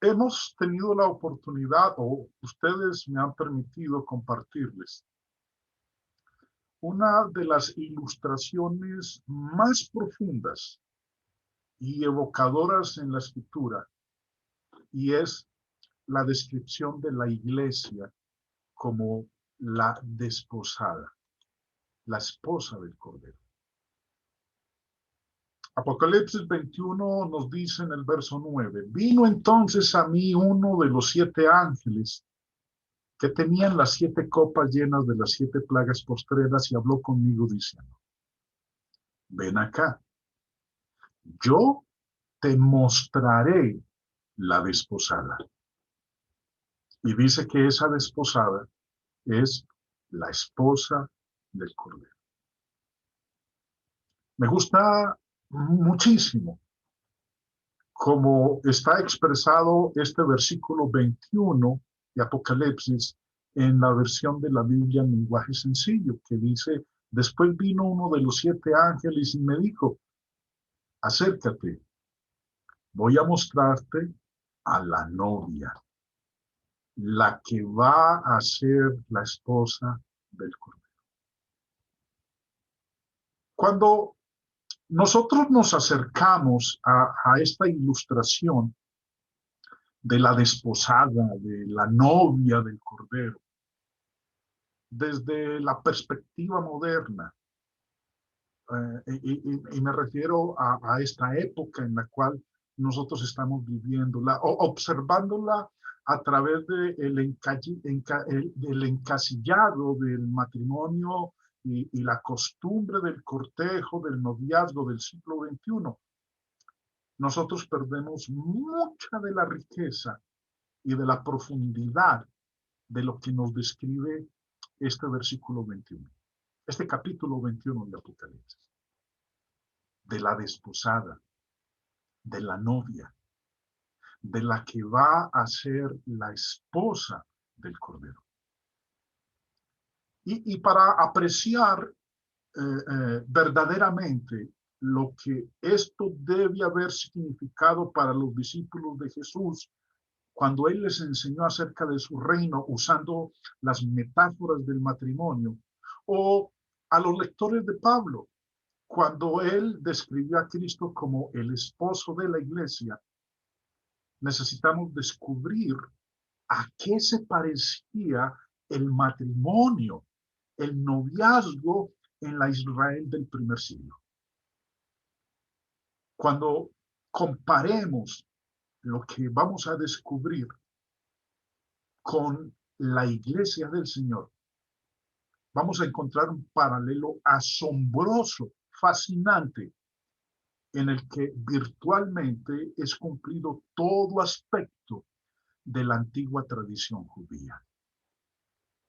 hemos tenido la oportunidad, o ustedes me han permitido compartirles, una de las ilustraciones más profundas y evocadoras en la escritura, y es la descripción de la iglesia como la desposada, la esposa del Cordero. Apocalipsis 21 nos dice en el verso 9, vino entonces a mí uno de los 7 ángeles que tenían las 7 copas llenas de las 7 plagas postreras y habló conmigo diciendo, ven acá, yo te mostraré la desposada. Y dice que esa desposada es la esposa del Cordero. Me gusta muchísimo cómo está expresado este versículo 21 de Apocalipsis en la versión de la Biblia en lenguaje sencillo, que dice, después vino uno de los 7 ángeles y me dijo, acércate, voy a mostrarte a la novia, la que va a ser la esposa del Cordero. Cuando nosotros nos acercamos a esta ilustración de la desposada, de la novia del Cordero, desde la perspectiva moderna, y me refiero a esta época en la cual nosotros estamos viviéndola, observándola a través del encasillado del matrimonio y la costumbre del cortejo, del noviazgo del siglo XXI. Nosotros perdemos mucha de la riqueza y de la profundidad de lo que nos describe este versículo 21, este capítulo 21 de Apocalipsis, de la desposada, de la novia, de la que va a ser la esposa del Cordero. Y para apreciar verdaderamente lo que esto debe haber significado para los discípulos de Jesús, cuando él les enseñó acerca de su reino usando las metáforas del matrimonio, o a los lectores de Pablo, cuando él describió a Cristo como el esposo de la iglesia, necesitamos descubrir a qué se parecía el matrimonio, el noviazgo en la Israel del primer siglo. Cuando comparemos lo que vamos a descubrir con la iglesia del Señor, vamos a encontrar un paralelo asombroso, fascinante, en el que virtualmente es cumplido todo aspecto de la antigua tradición judía.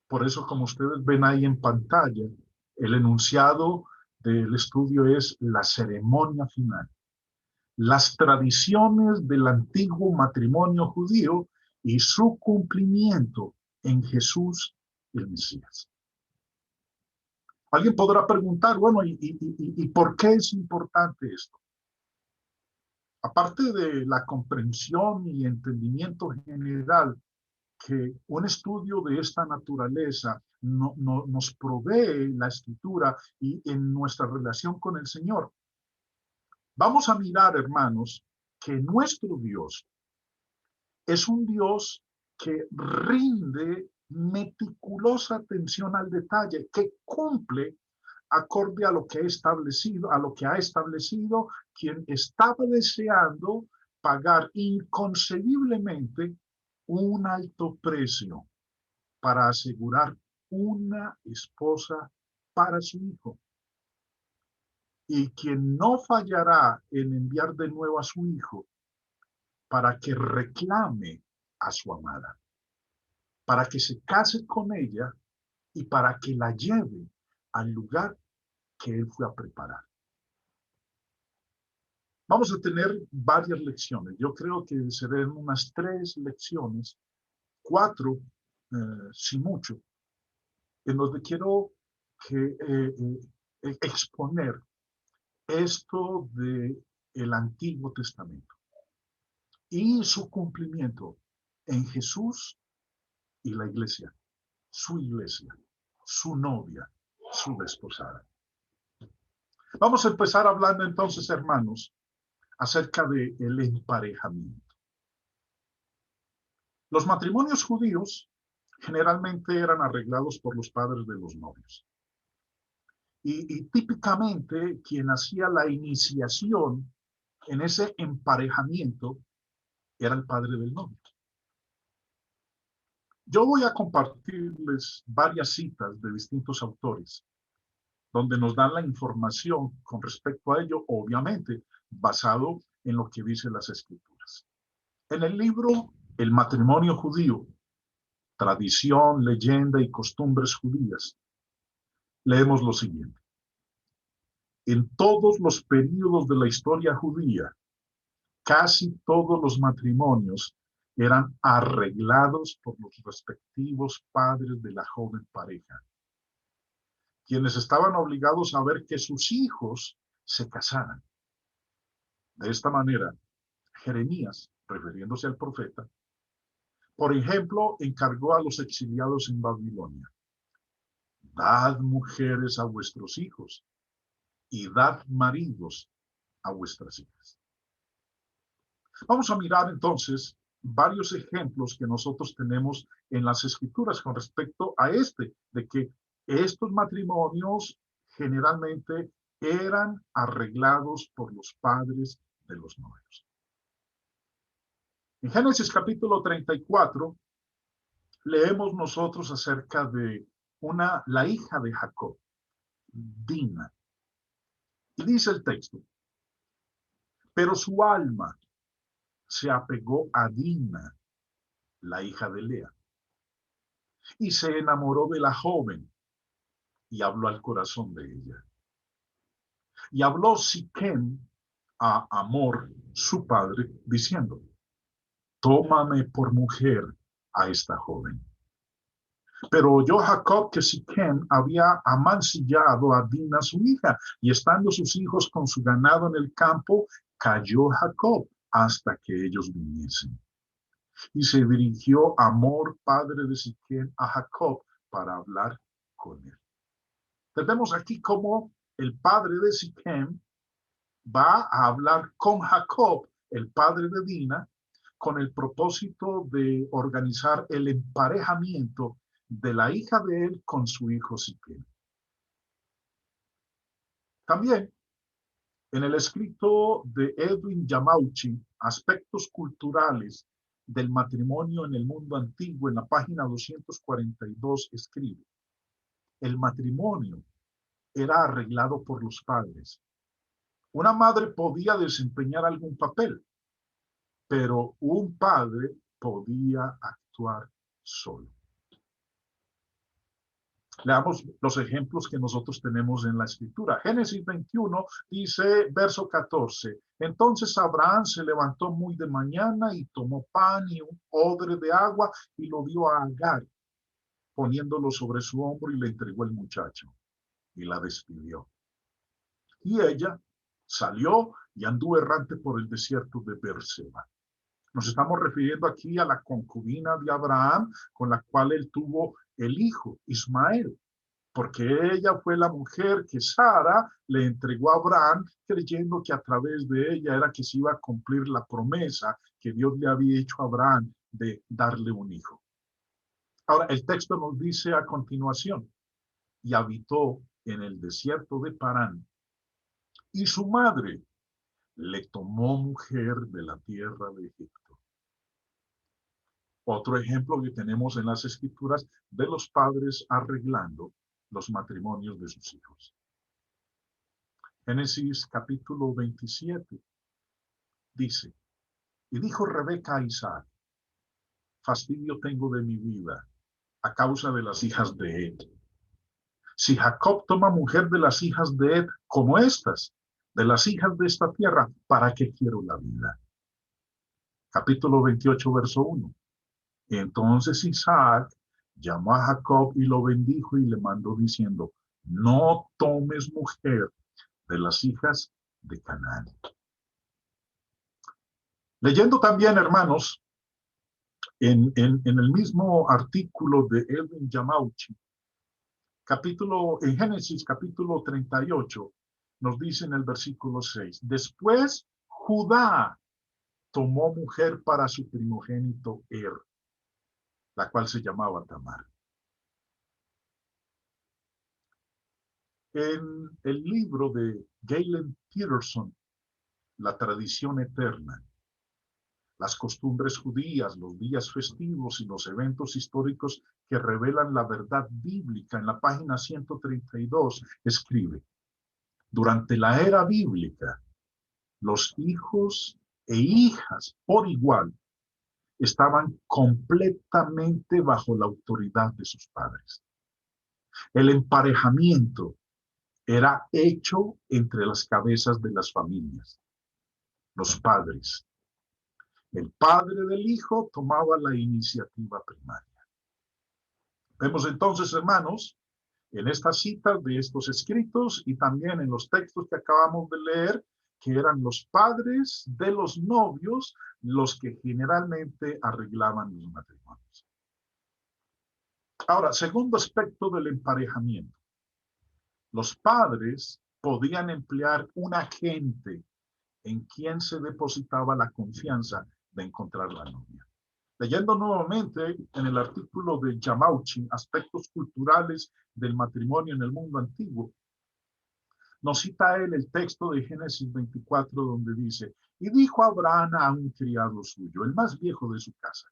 Por eso, como ustedes ven ahí en pantalla, el enunciado del estudio es la ceremonia final. Las tradiciones del antiguo matrimonio judío y su cumplimiento en Jesús el Mesías. Alguien podrá preguntar, bueno, ¿y por qué es importante esto? Aparte de la comprensión y entendimiento general que un estudio de esta naturaleza nos provee la escritura y en nuestra relación con el Señor, vamos a mirar, hermanos, que nuestro Dios es un Dios que rinde meticulosa atención al detalle, que cumple acorde a lo que ha establecido quien estaba deseando pagar inconcebiblemente un alto precio para asegurar una esposa para su hijo. Y quien no fallará en enviar de nuevo a su hijo para que reclame a su amada, para que se case con ella y para que la lleve al lugar que él fue a preparar. Vamos a tener varias lecciones. Yo creo que serán unas 3 lecciones, 4, si mucho, en donde quiero exponer esto del Antiguo Testamento y su cumplimiento en Jesús y la iglesia, su novia, su desposada. Vamos a empezar hablando entonces, hermanos, acerca del emparejamiento. Los matrimonios judíos generalmente eran arreglados por los padres de los novios. Y típicamente quien hacía la iniciación en ese emparejamiento era el padre del novio. Yo voy a compartirles varias citas de distintos autores donde nos dan la información con respecto a ello, obviamente basado en lo que dicen las escrituras. En el libro El matrimonio judío, tradición, leyenda y costumbres judías, leemos lo siguiente. En todos los períodos de la historia judía, casi todos los matrimonios eran arreglados por los respectivos padres de la joven pareja, quienes estaban obligados a ver que sus hijos se casaran. De esta manera, Jeremías, refiriéndose al profeta, por ejemplo, encargó a los exiliados en Babilonia: dad mujeres a vuestros hijos y dad maridos a vuestras hijas. Vamos a mirar entonces varios ejemplos que nosotros tenemos en las escrituras con respecto a de que estos matrimonios generalmente eran arreglados por los padres de los novios. En Génesis capítulo 34 leemos nosotros acerca de la hija de Jacob, Dina. Y dice el texto: pero su alma se apegó a Dina, la hija de Lea, y se enamoró de la joven y habló al corazón de ella. Y habló Siquem a Hamor, su padre, diciendo: tómame por mujer a esta joven. Pero oyó Jacob que Siquem había amancillado a Dina su hija, y estando sus hijos con su ganado en el campo, cayó Jacob hasta que ellos viniesen. Y se dirigió Hamor, padre de Siquem, a Jacob para hablar con él. Entonces vemos aquí cómo el padre de Siquem va a hablar con Jacob, el padre de Dina, con el propósito de organizar el emparejamiento de la hija de él con su hijo Siquem. También en el escrito de Edwin Yamauchi, Aspectos culturales del matrimonio en el mundo antiguo, en la página 242, escribe: el matrimonio era arreglado por los padres. Una madre podía desempeñar algún papel, pero un padre podía actuar solo. Leamos los ejemplos que nosotros tenemos en la escritura. Génesis 21 dice, verso 14: entonces Abraham se levantó muy de mañana y tomó pan y un odre de agua y lo dio a Agar, poniéndolo sobre su hombro, y le entregó el muchacho y la despidió. Y ella salió y anduvo errante por el desierto de Beerseba. Nos estamos refiriendo aquí a la concubina de Abraham, con la cual él tuvo el hijo Ismael, porque ella fue la mujer que Sara le entregó a Abraham, creyendo que a través de ella era que se iba a cumplir la promesa que Dios le había hecho a Abraham de darle un hijo. Ahora, el texto nos dice a continuación: y habitó en el desierto de Parán, y su madre le tomó mujer de la tierra de Egipto. Otro ejemplo que tenemos en las escrituras de los padres arreglando los matrimonios de sus hijos. Génesis capítulo 27 dice: y dijo Rebeca a Isaac: fastidio tengo de mi vida a causa de las hijas de Ed. Si Jacob toma mujer de las hijas de Ed como estas, de las hijas de esta tierra, ¿para qué quiero la vida? Capítulo 28, verso 1. Entonces Isaac llamó a Jacob y lo bendijo y le mandó diciendo: no tomes mujer de las hijas de Canaán. Leyendo también, hermanos, en el mismo artículo de Edwin Yamauchi, en Génesis capítulo 38, nos dice en el versículo 6, después Judá tomó mujer para su primogénito la cual se llamaba Tamar. En el libro de Galen Peterson, La tradición eterna, las costumbres judías, los días festivos y los eventos históricos que revelan la verdad bíblica, en la página 132, escribe, durante la era bíblica, los hijos e hijas por igual estaban completamente bajo la autoridad de sus padres. El emparejamiento era hecho entre las cabezas de las familias, los padres. El padre del hijo tomaba la iniciativa primaria. Vemos entonces, hermanos, en estas citas de estos escritos y también en los textos que acabamos de leer, que eran los padres de los novios los que generalmente arreglaban los matrimonios. Ahora, segundo aspecto del emparejamiento. Los padres podían emplear un agente en quien se depositaba la confianza de encontrar la novia. Leyendo nuevamente en el artículo de Yamauchi, Aspectos culturales del matrimonio en el mundo antiguo, nos cita él el texto de Génesis 24, donde dice, y dijo Abraham a un criado suyo, el más viejo de su casa,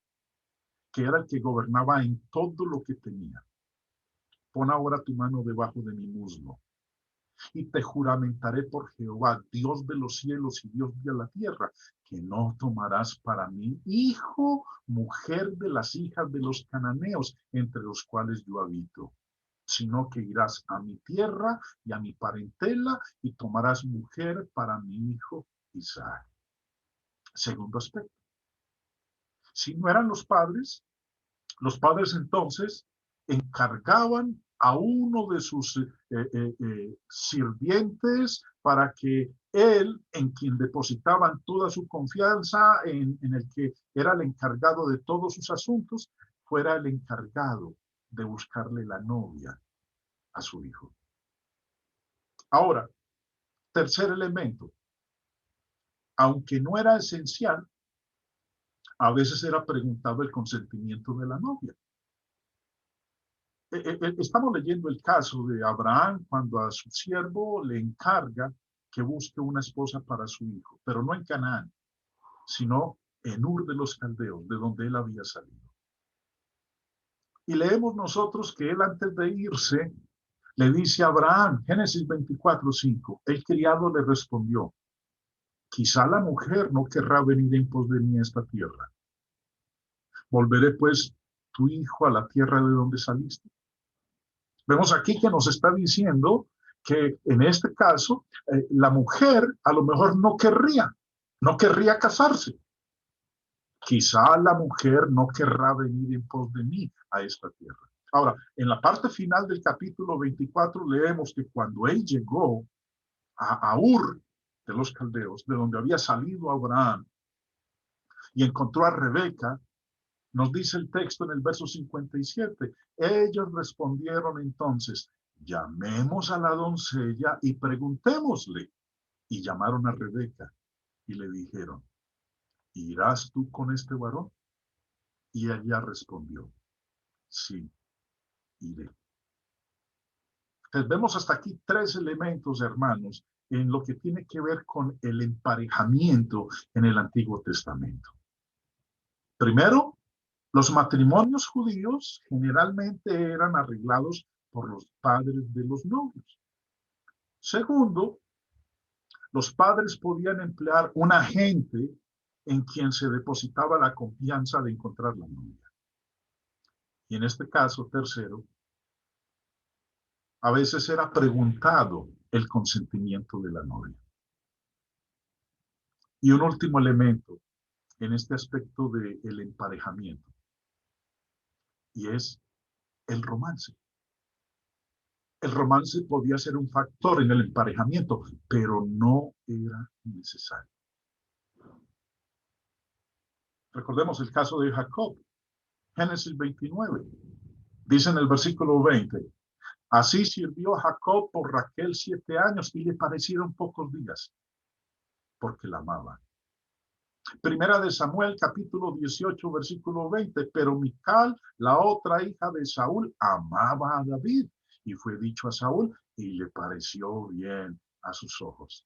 que era el que gobernaba en todo lo que tenía, pon ahora tu mano debajo de mi muslo, y te juramentaré por Jehová, Dios de los cielos y Dios de la tierra, que no tomarás para mí hijo, mujer de las hijas de los cananeos, entre los cuales yo habito, sino que irás a mi tierra y a mi parentela y tomarás mujer para mi hijo Isaac. Segundo aspecto. Si no eran los padres entonces encargaban a uno de sus sirvientes para que él, en quien depositaban toda su confianza, en el que era el encargado de todos sus asuntos, fuera el encargado de buscarle la novia a su hijo. Ahora, tercer elemento, aunque no era esencial, a veces era preguntado el consentimiento de la novia. Estamos leyendo el caso de Abraham cuando a su siervo le encarga que busque una esposa para su hijo, pero no en Canaán, sino en Ur de los Caldeos, de donde él había salido. Y leemos nosotros que él antes de irse le dice a Abraham, Génesis 24:5, el criado le respondió, quizá la mujer no querrá venir en pos de mí a esta tierra. Volveré pues tu hijo a la tierra de donde saliste. Vemos aquí que nos está diciendo que en este caso la mujer a lo mejor no querría casarse. Quizá la mujer no querrá venir en pos de mí a esta tierra. Ahora, en la parte final del capítulo 24 leemos que cuando él llegó a Ur de los Caldeos, de donde había salido Abraham, y encontró a Rebeca, nos dice el texto en el verso 57, ellos respondieron entonces, llamemos a la doncella y preguntémosle. Y llamaron a Rebeca y le dijeron, ¿irás tú con este varón? Y ella respondió, sí, iré. Entonces vemos hasta aquí tres elementos, hermanos, en lo que tiene que ver con el emparejamiento en el Antiguo Testamento. Primero, los matrimonios judíos generalmente eran arreglados por los padres de los novios. Segundo, los padres podían emplear un agente en quien se depositaba la confianza de encontrar la novia. Y en este caso, tercero, a veces era preguntado el consentimiento de la novia. Y un último elemento en este aspecto del emparejamiento, y es el romance. El romance podía ser un factor en el emparejamiento, pero no era necesario. Recordemos el caso de Jacob, Génesis 29. Dice en el versículo 20, así sirvió Jacob por Raquel 7 años y le parecieron pocos días, porque la amaba. Primera de Samuel, capítulo 18, versículo 20. Pero Mical, la otra hija de Saúl, amaba a David. Y fue dicho a Saúl, y le pareció bien a sus ojos.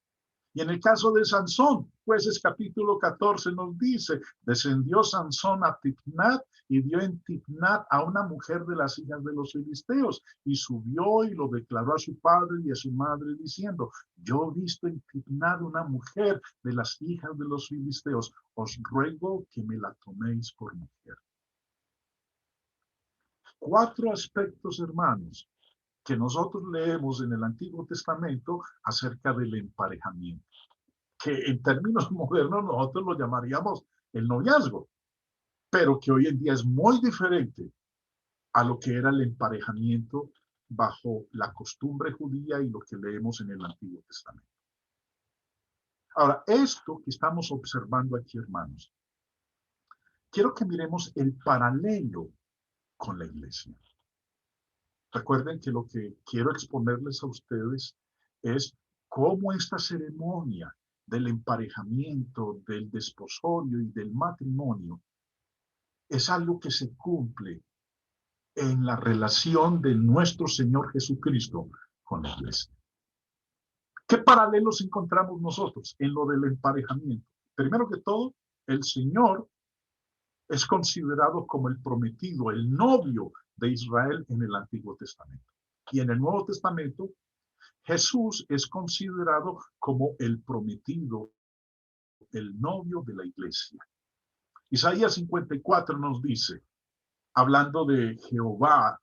Y en el caso de Sansón, Jueces capítulo 14 nos dice, descendió Sansón a Timnat y dio en Timnat a una mujer de las hijas de los filisteos, y subió y lo declaró a su padre y a su madre, diciendo, yo he visto en Timnat una mujer de las hijas de los filisteos, os ruego que me la toméis por mujer. 4 aspectos, hermanos, que nosotros leemos en el Antiguo Testamento acerca del emparejamiento, que en términos modernos nosotros lo llamaríamos el noviazgo, pero que hoy en día es muy diferente a lo que era el emparejamiento bajo la costumbre judía y lo que leemos en el Antiguo Testamento. Ahora, esto que estamos observando aquí, hermanos, quiero que miremos el paralelo con la iglesia. Recuerden que lo que quiero exponerles a ustedes es cómo esta ceremonia del emparejamiento, del desposorio y del matrimonio es algo que se cumple en la relación de nuestro Señor Jesucristo con la iglesia. ¿Qué paralelos encontramos nosotros en lo del emparejamiento? Primero que todo, el Señor es considerado como el prometido, el novio de Israel en el Antiguo Testamento. Y en el Nuevo Testamento, Jesús es considerado como el prometido, el novio de la iglesia. Isaías 54 nos dice, hablando de Jehová,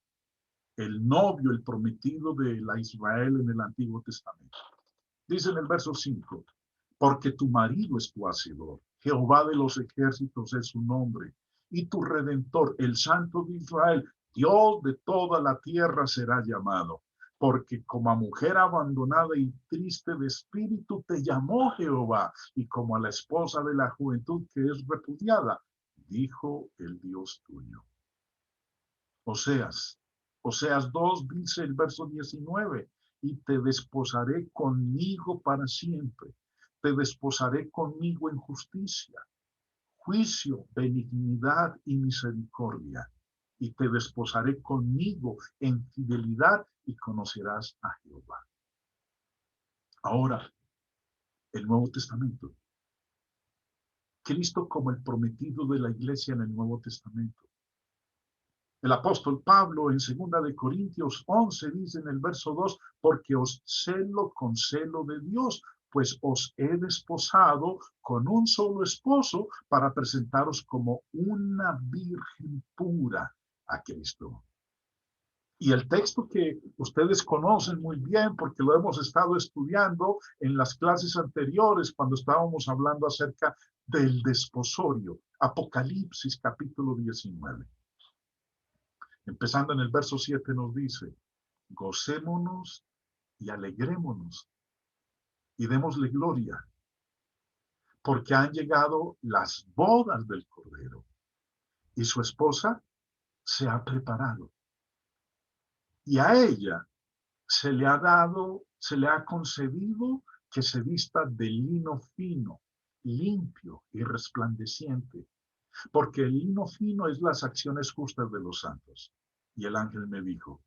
el novio, el prometido de la Israel en el Antiguo Testamento. Dice en el verso 5, porque tu marido es tu hacedor, Jehová de los ejércitos es su nombre, y tu redentor, el Santo de Israel, Dios de toda la tierra será llamado. Porque como a mujer abandonada y triste de espíritu te llamó Jehová, y como a la esposa de la juventud que es repudiada, dijo el Dios tuyo. Oseas 2 dice el verso 19, y te desposaré conmigo para siempre, te desposaré conmigo en justicia, juicio, benignidad y misericordia, y te desposaré conmigo en fidelidad y conocerás a Jehová. Ahora, el Nuevo Testamento. Cristo como el prometido de la iglesia en el Nuevo Testamento. El apóstol Pablo en 2 de Corintios 11 dice en el verso 2, porque os celo con celo de Dios, pues os he desposado con un solo esposo para presentaros como una virgen pura a Cristo. Y el texto que ustedes conocen muy bien porque lo hemos estado estudiando en las clases anteriores cuando estábamos hablando acerca del desposorio, Apocalipsis capítulo 19. Empezando en el verso 7 nos dice, gocémonos y alegrémonos y démosle gloria, porque han llegado las bodas del Cordero y su esposa se ha preparado. Y a ella se le ha concedido que se vista de lino fino, limpio y resplandeciente, porque el lino fino es las acciones justas de los santos. Y el ángel me dijo,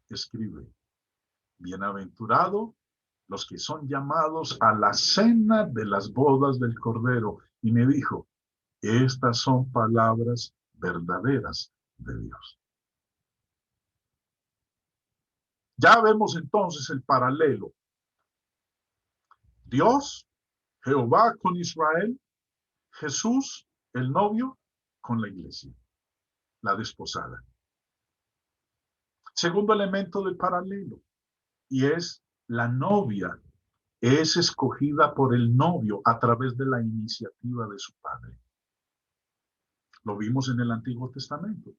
escribe, bienaventurado los que son llamados a la cena de las bodas del Cordero. Y me dijo, estas son palabras verdaderas de Dios. Ya vemos entonces el paralelo. Dios, Jehová con Israel, Jesús, el novio, con la iglesia, la desposada. Segundo elemento del paralelo, y es la novia es escogida por el novio a través de la iniciativa de su padre. Lo vimos en el Antiguo Testamento.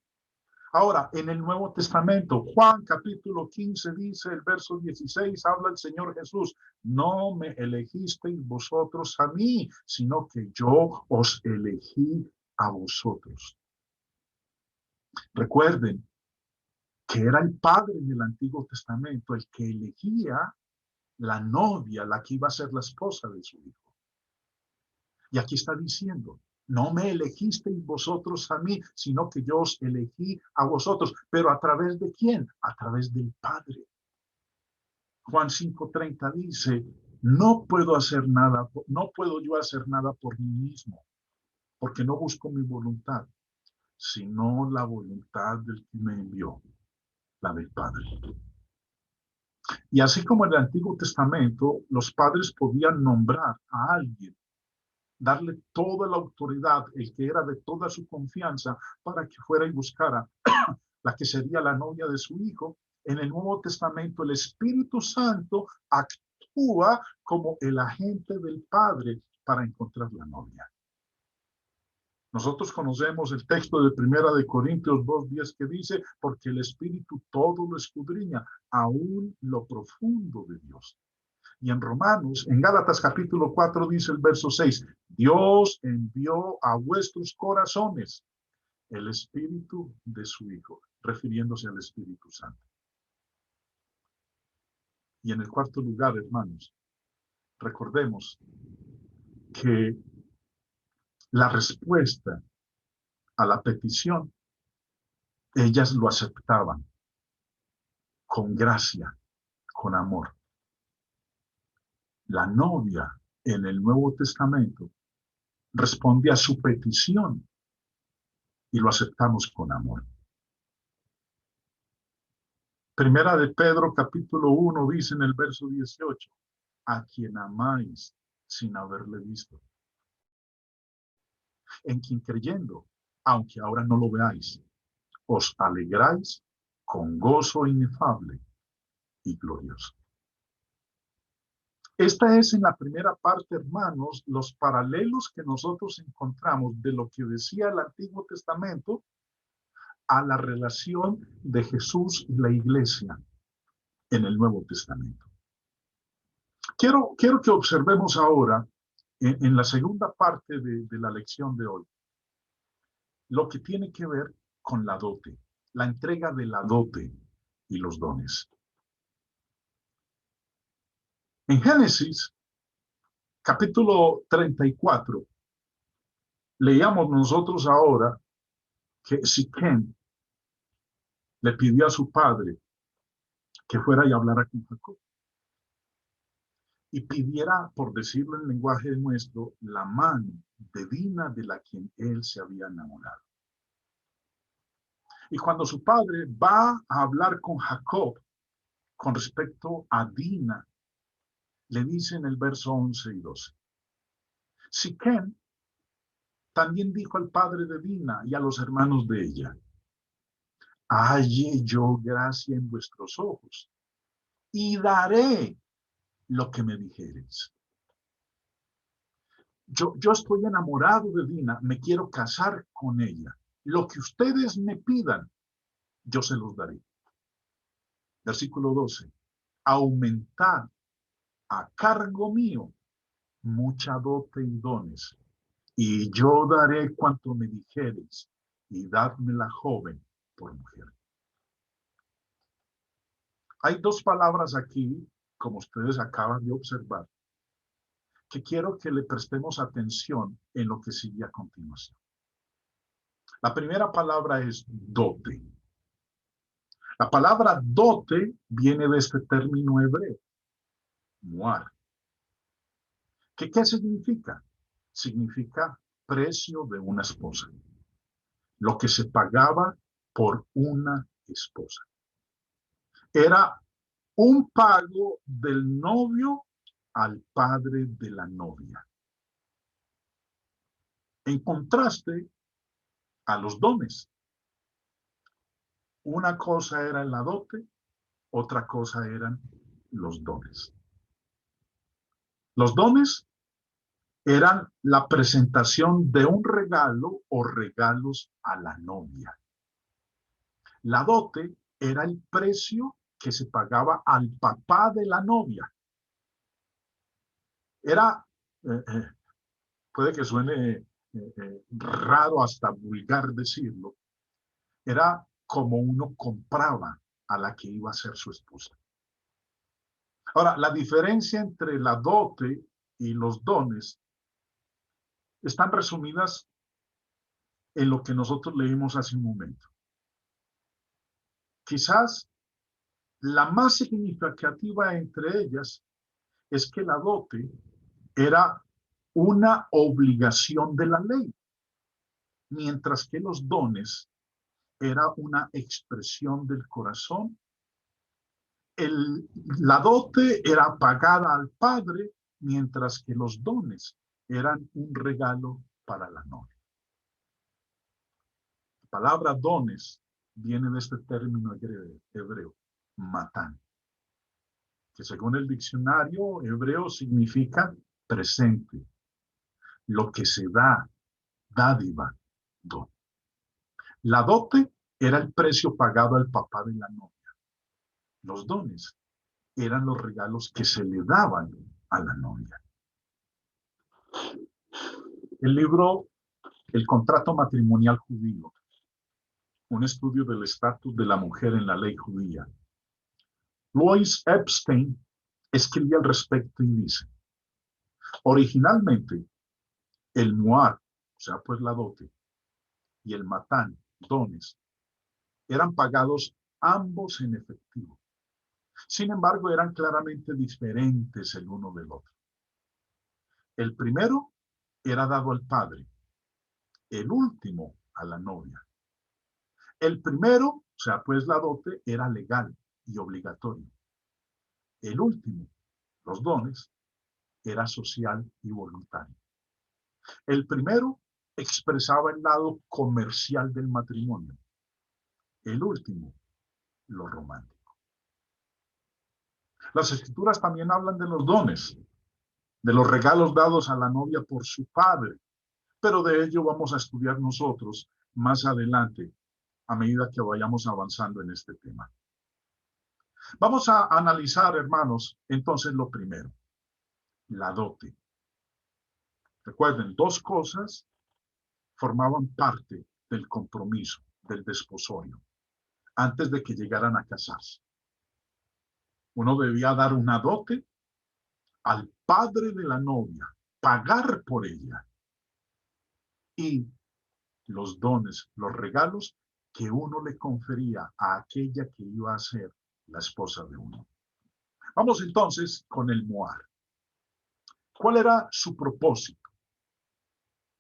Ahora, en el Nuevo Testamento, Juan capítulo 15 dice, el verso 16, habla el Señor Jesús, no me elegisteis vosotros a mí, sino que yo os elegí a vosotros. Recuerden que era el padre en el Antiguo Testamento el que elegía la novia, la que iba a ser la esposa de su hijo. Y aquí está diciendo, no me elegisteis vosotros a mí, sino que yo os elegí a vosotros. ¿Pero a través de quién? A través del Padre. Juan 5:30 dice, no puedo hacer nada, no puedo yo hacer nada por mí mismo, porque no busco mi voluntad, sino la voluntad del que me envió, la del Padre. Y así como en el Antiguo Testamento, los padres podían nombrar a alguien, darle toda la autoridad, el que era de toda su confianza, para que fuera y buscara la que sería la novia de su hijo. En el Nuevo Testamento, el Espíritu Santo actúa como el agente del Padre para encontrar la novia. Nosotros conocemos el texto de 1 Corintios 2:10 que dice, porque el Espíritu todo lo escudriña, aún lo profundo de Dios. Y en Romanos, en Gálatas capítulo 4 dice el verso 6, Dios envió a vuestros corazones el Espíritu de su Hijo, refiriéndose al Espíritu Santo. Y en el cuarto lugar, hermanos, recordemos que la respuesta a la petición, ellas lo aceptaban con gracia, con amor. La novia en el Nuevo Testamento responde a su petición y lo aceptamos con amor. Primera de Pedro capítulo 1 dice en el verso 18, a quien amáis sin haberle visto, en quien creyendo, aunque ahora no lo veáis, os alegráis con gozo inefable y glorioso. Esta es en la primera parte, hermanos, los paralelos que nosotros encontramos de lo que decía el Antiguo Testamento a la relación de Jesús y la iglesia en el Nuevo Testamento. Quiero que observemos ahora, en la segunda parte de la lección de hoy, lo que tiene que ver con la dote, la entrega de la dote y los dones. En Génesis, capítulo 34, leíamos nosotros ahora que Siquem le pidió a su padre que fuera y hablara con Jacob. Y pidiera, por decirlo en lenguaje nuestro, la mano de Dina de la quien él se había enamorado. Y cuando su padre va a hablar con Jacob con respecto a Dina, le dice en el verso 11 y 12. Siquem también dijo al padre de Dina y a los hermanos de ella, halle yo gracia en vuestros ojos y daré lo que me dijereis. Yo estoy enamorado de Dina, me quiero casar con ella. Lo que ustedes me pidan, yo se los daré. Versículo 12. Aumentad a cargo mío mucha dote y dones, y yo daré cuanto me dijereis, y dadme la joven por mujer. Hay dos palabras aquí, como ustedes acaban de observar, que quiero que le prestemos atención en lo que sigue a continuación. La primera palabra es dote. La palabra dote viene de este término hebreo, muar. ¿Qué significa? Significa precio de una esposa. Lo que se pagaba por una esposa. Era un pago del novio al padre de la novia. En contraste a los dones. Una cosa era la dote, otra cosa eran los dones. Los dones eran la presentación de un regalo o regalos a la novia. La dote era el precio que se pagaba al papá de la novia. Era, puede que suene raro hasta vulgar decirlo, era como uno compraba a la que iba a ser su esposa. Ahora, la diferencia entre la dote y los dones están resumidas en lo que nosotros leímos hace un momento. Quizás la más significativa entre ellas es que la dote era una obligación de la ley, mientras que los dones era una expresión del corazón. La dote era pagada al padre, mientras que los dones eran un regalo para la novia. La palabra dones viene de este término hebreo, matán, que según el diccionario hebreo significa presente, lo que se da, dádiva, don. La dote era el precio pagado al papá de la novia. Los dones eran los regalos que se le daban a la novia. El libro El contrato matrimonial judío, un estudio del estatus de la mujer en la ley judía. Louis Epstein escribe al respecto y dice, originalmente el muar, o sea pues la dote, y el matán, dones, eran pagados ambos en efectivo. Sin embargo, eran claramente diferentes el uno del otro. El primero era dado al padre, el último a la novia. El primero, o sea, pues la dote, era legal y obligatorio. El último, los dones, era social y voluntario. El primero expresaba el lado comercial del matrimonio. El último, lo romántico. Las escrituras también hablan de los dones, de los regalos dados a la novia por su padre, pero de ello vamos a estudiar nosotros más adelante a medida que vayamos avanzando en este tema. Vamos a analizar, hermanos, entonces lo primero, la dote. Recuerden, dos cosas formaban parte del compromiso, del desposorio, antes de que llegaran a casarse. Uno debía dar una dote al padre de la novia, pagar por ella, y los dones, los regalos que uno le confería a aquella que iba a ser la esposa de uno. Vamos entonces con el muar. ¿Cuál era su propósito?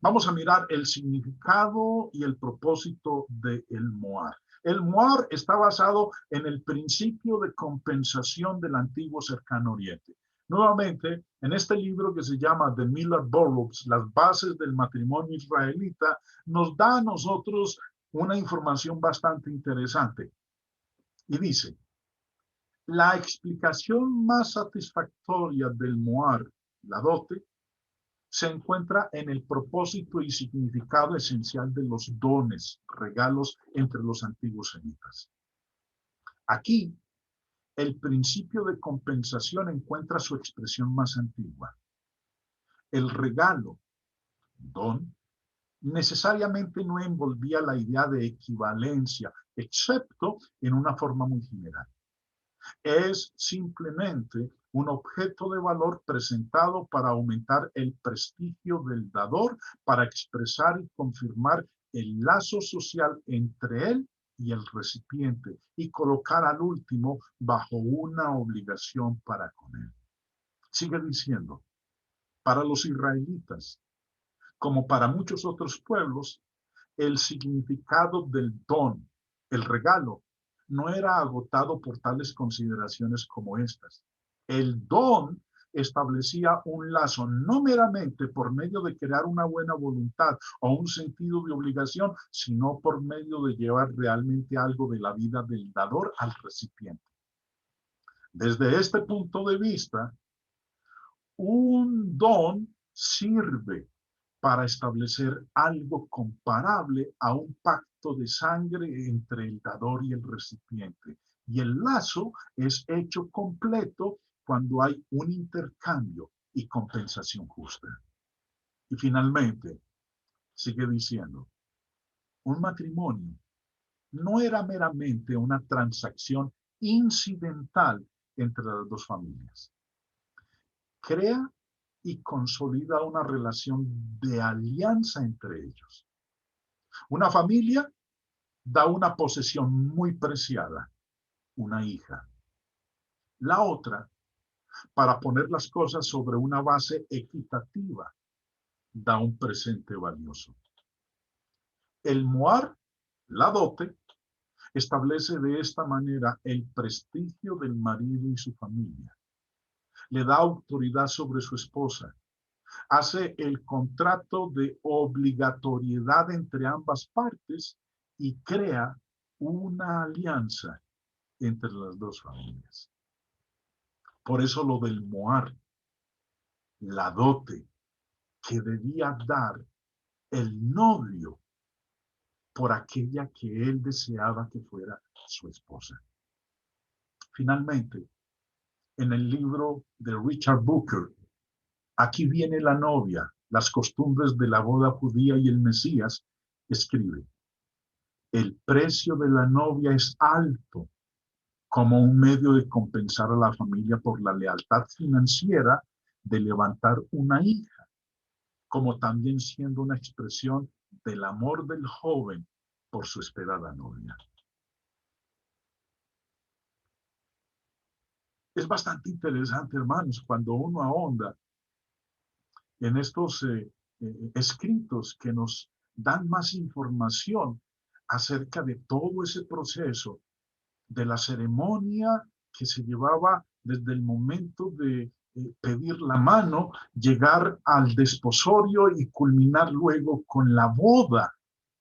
Vamos a mirar el significado y el propósito del muar. El muar está basado en el principio de compensación del antiguo cercano oriente. Nuevamente, en este libro que se llama The Miller Burroughs, las bases del matrimonio israelita, nos da a nosotros una información bastante interesante. Y dice, la explicación más satisfactoria del muar, la dote, se encuentra en el propósito y significado esencial de los dones, regalos entre los antiguos semitas. Aquí, el principio de compensación encuentra su expresión más antigua. El regalo, don, necesariamente no envolvía la idea de equivalencia, excepto en una forma muy general. Es simplemente un objeto de valor presentado para aumentar el prestigio del dador, para expresar y confirmar el lazo social entre él y el recipiente y colocar al último bajo una obligación para con él. Sigue diciendo, para los israelitas, como para muchos otros pueblos, el significado del don, el regalo, no era agotado por tales consideraciones como estas. El don establecía un lazo no meramente por medio de crear una buena voluntad o un sentido de obligación, sino por medio de llevar realmente algo de la vida del dador al recipiente. Desde este punto de vista, un don sirve para establecer algo comparable a un pacto de sangre entre el dador y el recipiente. Y el lazo es hecho completo cuando hay un intercambio y compensación justa. Y finalmente, Sigue diciendo, un matrimonio no era meramente una transacción incidental entre las dos familias. Crea y consolida una relación de alianza entre ellos. Una familia da una posesión muy preciada, una hija. La otra, para poner las cosas sobre una base equitativa, da un presente valioso. El moar, la dote, establece de esta manera el prestigio del marido y su familia. Le da autoridad sobre su esposa. Hace el contrato de obligatoriedad entre ambas partes y crea una alianza entre las dos familias. Por eso lo del moar, la dote que debía dar el novio por aquella que él deseaba que fuera su esposa. Finalmente, en el libro de Richard Booker, Aquí viene la novia, las costumbres de la boda judía y el Mesías, escribe, el precio de la novia es alto como un medio de compensar a la familia por la lealtad financiera de levantar una hija, como también siendo una expresión del amor del joven por su esperada novia. Es bastante interesante, hermanos, cuando uno ahonda en estos escritos que nos dan más información acerca de todo ese proceso, de la ceremonia que se llevaba desde el momento de pedir la mano, llegar al desposorio y culminar luego con la boda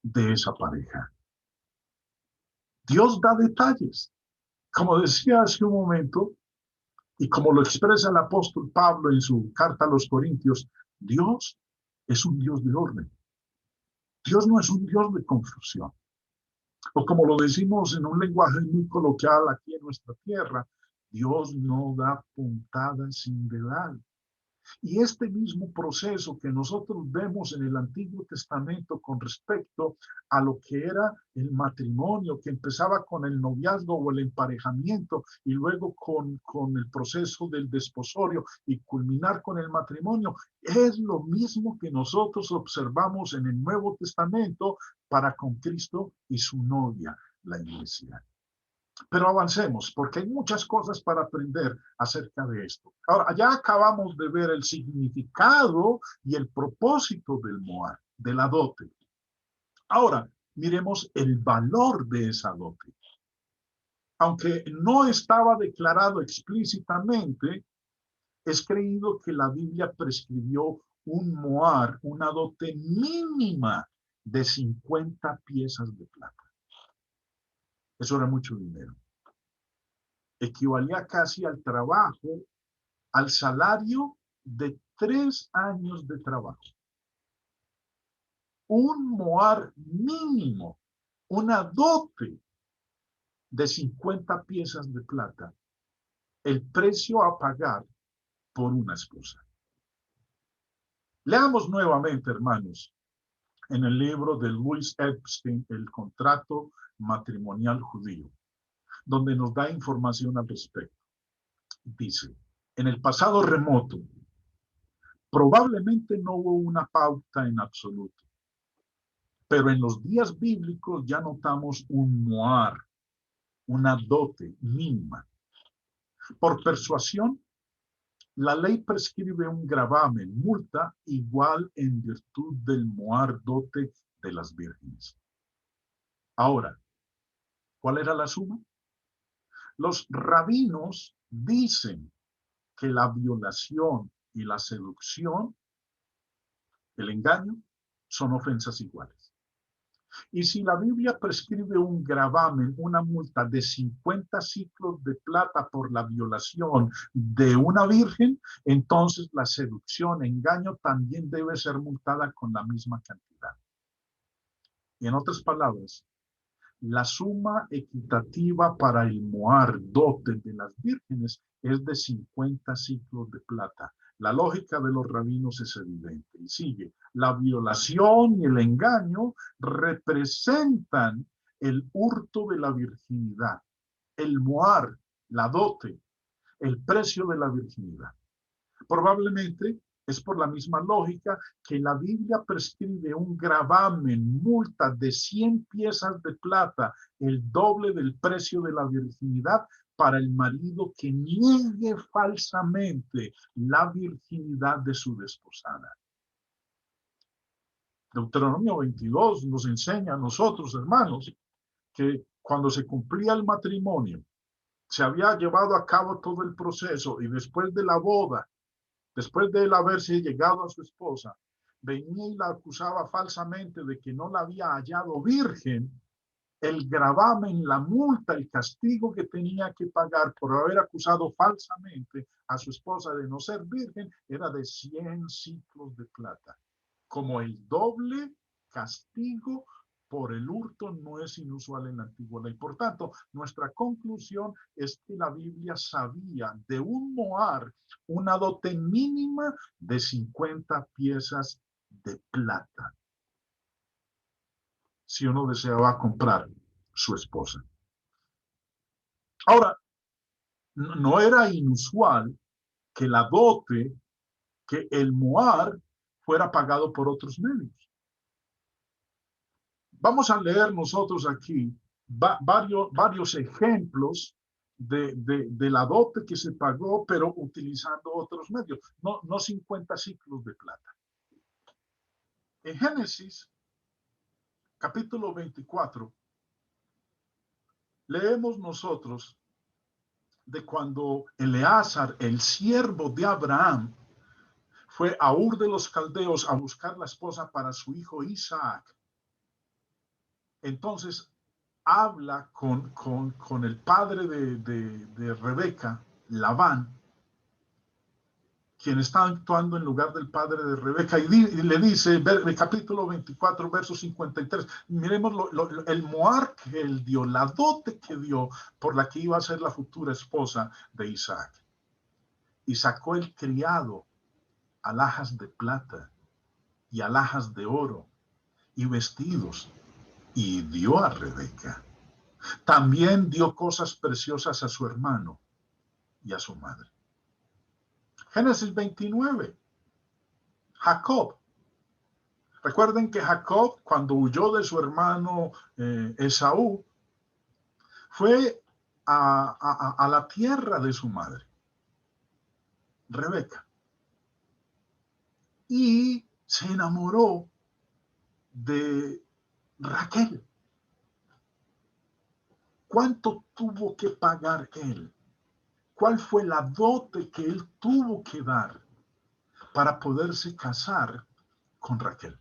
de esa pareja. Dios da detalles. Como decía hace un momento, y como lo expresa el apóstol Pablo en su carta a los Corintios, Dios es un Dios de orden. Dios no es un Dios de confusión. O como lo decimos en un lenguaje muy coloquial aquí en nuestra tierra, Dios no da puntada sin dedal. Y este mismo proceso que nosotros vemos en el Antiguo Testamento con respecto a lo que era el matrimonio, que empezaba con el noviazgo o el emparejamiento y luego con el proceso del desposorio y culminar con el matrimonio, es lo mismo que nosotros observamos en el Nuevo Testamento para con Cristo y su novia, la iglesia. Pero avancemos, porque hay muchas cosas para aprender acerca de esto. Ahora, ya acabamos de ver el significado y el propósito del moar, de la dote. Ahora, miremos el valor de esa dote. Aunque no estaba declarado explícitamente, es creído que la Biblia prescribió un moar, una dote mínima de 50 piezas de plata. Eso era mucho dinero. Equivalía casi al trabajo, al salario de 3 años de trabajo. Un moar mínimo, una dote de 50 piezas de plata, el precio a pagar por una esposa. Leamos nuevamente, hermanos, en el libro de Louis Epstein, El contrato matrimonial judío, donde nos da información al respecto. Dice, en el pasado remoto, probablemente no hubo una pauta en absoluto, pero en los días bíblicos ya notamos un moar, una dote mínima. Por persuasión, la ley prescribe un gravamen, multa igual en virtud del moar dote de las vírgenes. Ahora, ¿cuál era la suma? Los rabinos dicen que la violación y la seducción, el engaño, son ofensas iguales. Y si la Biblia prescribe un gravamen, una multa de 50 ciclos de plata por la violación de una virgen, entonces la seducción, engaño, también debe ser multada con la misma cantidad. Y en otras palabras, la suma equitativa para el moar dote de las vírgenes es de 50 ciclos de plata. La lógica de los rabinos es evidente y sigue. La violación y el engaño representan el hurto de la virginidad, el moar, la dote, el precio de la virginidad. Probablemente es por la misma lógica que la Biblia prescribe un gravamen, multa de 100 piezas de plata, el doble del precio de la virginidad, para el marido que niegue falsamente la virginidad de su desposada. Deuteronomio 22 nos enseña a nosotros, hermanos, que cuando se cumplía el matrimonio, se había llevado a cabo todo el proceso y después de la boda, después de él haberse llegado a su esposa, venía y la acusaba falsamente de que no la había hallado virgen, el gravamen, la multa, el castigo que tenía que pagar por haber acusado falsamente a su esposa de no ser virgen era de 100 ciclos de plata. Como el doble castigo por el hurto no es inusual en la antigua ley. Por tanto, nuestra conclusión es que la Biblia sabía de un moar una dote mínima de 50 piezas de plata, si uno deseaba comprar su esposa. Ahora, no era inusual que la dote, que el moar fuera pagado por otros medios. Vamos a leer nosotros aquí varios ejemplos de la dote que se pagó, pero utilizando otros medios, no 50 ciclos de plata. En Génesis, capítulo 24, leemos nosotros de cuando Eleazar, el siervo de Abraham, fue a Ur de los Caldeos a buscar la esposa para su hijo Isaac. Entonces habla con el padre de Rebeca, Labán, quien está actuando en lugar del padre de Rebeca, y le dice, el capítulo 24, verso 53, miremos el moar que él dio, la dote que dio por la que iba a ser la futura esposa de Isaac. Y sacó el criado alhajas de plata y alhajas de oro y vestidos, y dio a Rebeca. También dio cosas preciosas a su hermano y a su madre. Génesis 29. Jacob. Recuerden que Jacob, cuando huyó de su hermano Esaú, fue a la tierra de su madre, Rebeca, y se enamoró de Raquel. ¿Cuánto tuvo que pagar él? ¿Cuál fue la dote que él tuvo que dar para poderse casar con Raquel?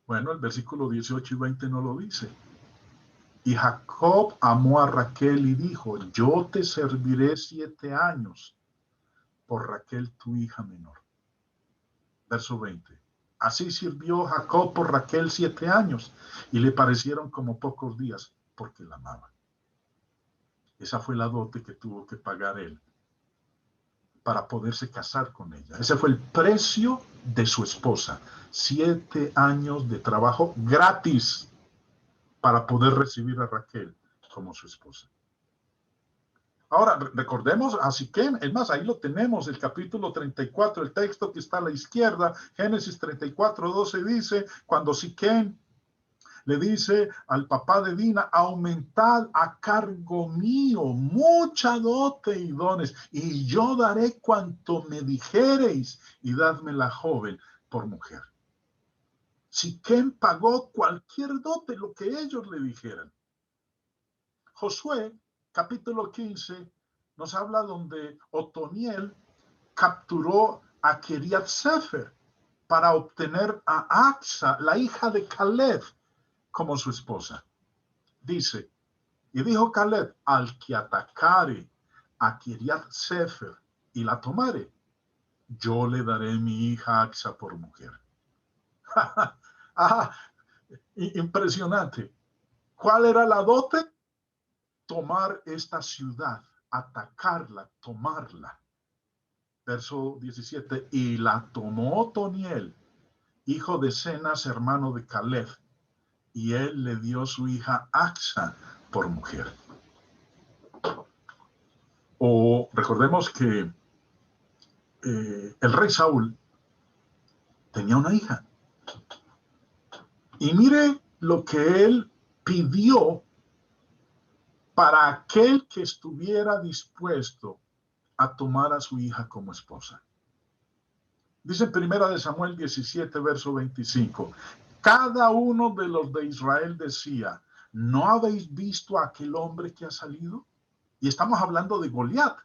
Bueno, el versículo 18 y 20 no lo dice. Y Jacob amó a Raquel y dijo, yo te serviré 7 años por Raquel tu hija menor. Verso 20. Así sirvió Jacob por Raquel 7 años y le parecieron como pocos días porque la amaba. Esa fue la dote que tuvo que pagar él para poderse casar con ella. Ese fue el precio de su esposa. 7 años de trabajo gratis para poder recibir a Raquel como su esposa. Ahora, recordemos a Siquem, es más, ahí lo tenemos, el capítulo 34, el texto que está a la izquierda, Génesis 34, 12 dice, cuando Siquem le dice al papá de Dina, aumentad a cargo mío mucha dote y dones, y yo daré cuanto me dijereis, y dadme la joven por mujer. Siquem pagó cualquier dote, lo que ellos le dijeran. Josué, capítulo 15, nos habla donde Otoniel capturó a Kiriat Sefer para obtener a Axa, la hija de Caleb, como su esposa. Dice, y dijo Caleb, al que atacare a Kiriat Sefer y la tomare, yo le daré mi hija Axa por mujer. Impresionante. ¿Cuál era la dote? Tomar esta ciudad, atacarla, tomarla. verso 17, y la tomó Otoniel, hijo de Cenas, hermano de Caleb, y él le dio su hija Axa por mujer. O recordemos que el rey Saúl tenía una hija. Y mire lo que él pidió para aquel que estuviera dispuesto a tomar a su hija como esposa. Dice en Primera de Samuel 17, verso 25, cada uno de los de Israel decía, ¿no habéis visto a aquel hombre que ha salido? Y estamos hablando de Goliat.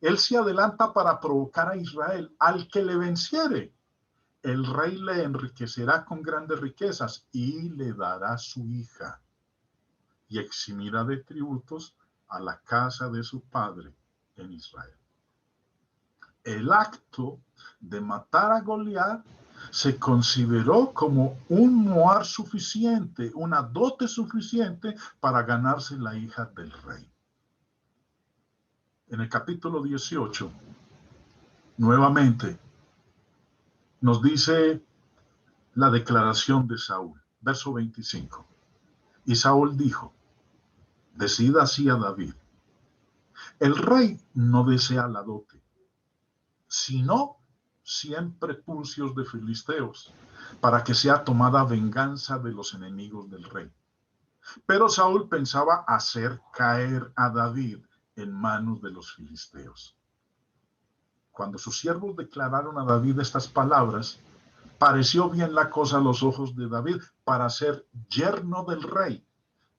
Él se adelanta para provocar a Israel. Al que le venciere, el rey le enriquecerá con grandes riquezas y le dará su hija y eximirá de tributos a la casa de su padre en Israel. El acto de matar a Goliat se consideró como un moar suficiente, una dote suficiente para ganarse la hija del rey. En el capítulo 18, nuevamente, nos dice la declaración de Saúl, verso 25. Y Saúl dijo, decida así a David, el rey no desea la dote, sino 100 prepucios de filisteos, para que sea tomada venganza de los enemigos del rey. Pero Saúl pensaba hacer caer a David en manos de los filisteos. Cuando sus siervos declararon a David estas palabras, pareció bien la cosa a los ojos de David para ser yerno del rey.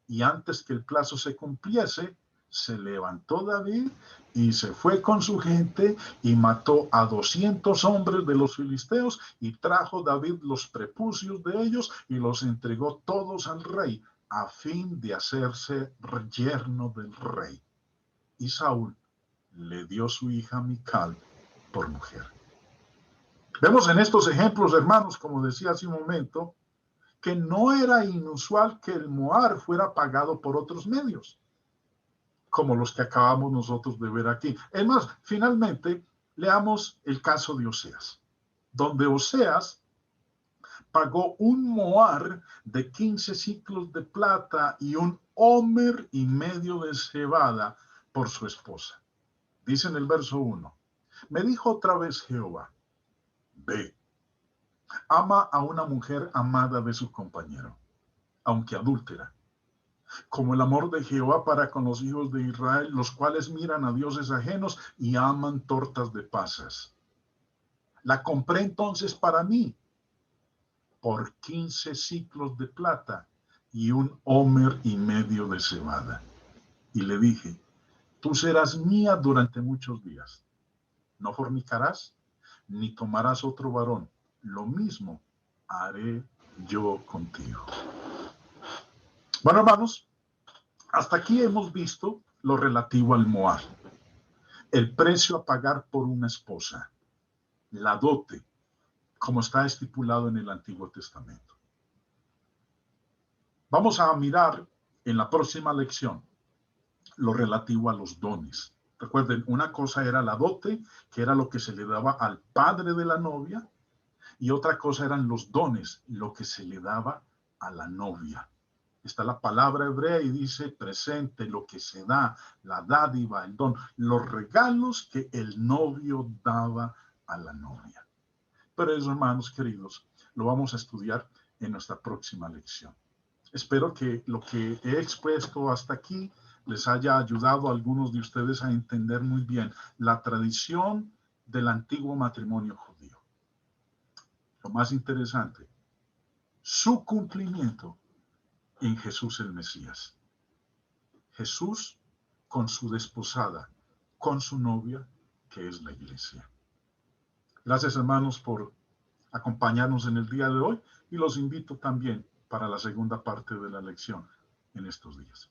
Y antes que el plazo se cumpliese, se levantó David y se fue con su gente y mató a 200 hombres de los filisteos y trajo David los prepucios de ellos y los entregó todos al rey a fin de hacerse yerno del rey. Y Saúl le dio su hija Mical por mujer. Vemos en estos ejemplos, hermanos, como decía hace un momento, que no era inusual que el moar fuera pagado por otros medios, como los que acabamos nosotros de ver aquí. Es más, finalmente, leamos el caso de Oseas, donde Oseas pagó un moar de 15 ciclos de plata y un homer y medio de cebada por su esposa. Dice en el verso 1, me dijo otra vez Jehová, ve, ama a una mujer amada de su compañero, aunque adúltera, como el amor de Jehová para con los hijos de Israel, los cuales miran a dioses ajenos y aman tortas de pasas. La compré entonces para mí por 15 ciclos de plata y un homer y medio de cebada. Y le dije, tú serás mía durante muchos días. No fornicarás, ni tomarás otro varón. Lo mismo haré yo contigo. Bueno, hermanos, hasta aquí hemos visto lo relativo al moar, el precio a pagar por una esposa, la dote, como está estipulado en el Antiguo Testamento. Vamos a mirar en la próxima lección lo relativo a los dones. Recuerden, una cosa era la dote, que era lo que se le daba al padre de la novia, y otra cosa eran los dones, lo que se le daba a la novia. Está la palabra hebrea y dice presente, lo que se da, la dádiva, el don, los regalos que el novio daba a la novia. Pero eso, hermanos queridos, lo vamos a estudiar en nuestra próxima lección. Espero que lo que he expuesto hasta aquí les haya ayudado a algunos de ustedes a entender muy bien la tradición del antiguo matrimonio judío. Lo más interesante, su cumplimiento en Jesús el Mesías. Jesús con su desposada, con su novia, que es la iglesia. Gracias, hermanos, por acompañarnos en el día de hoy y los invito también para la segunda parte de la lección en estos días.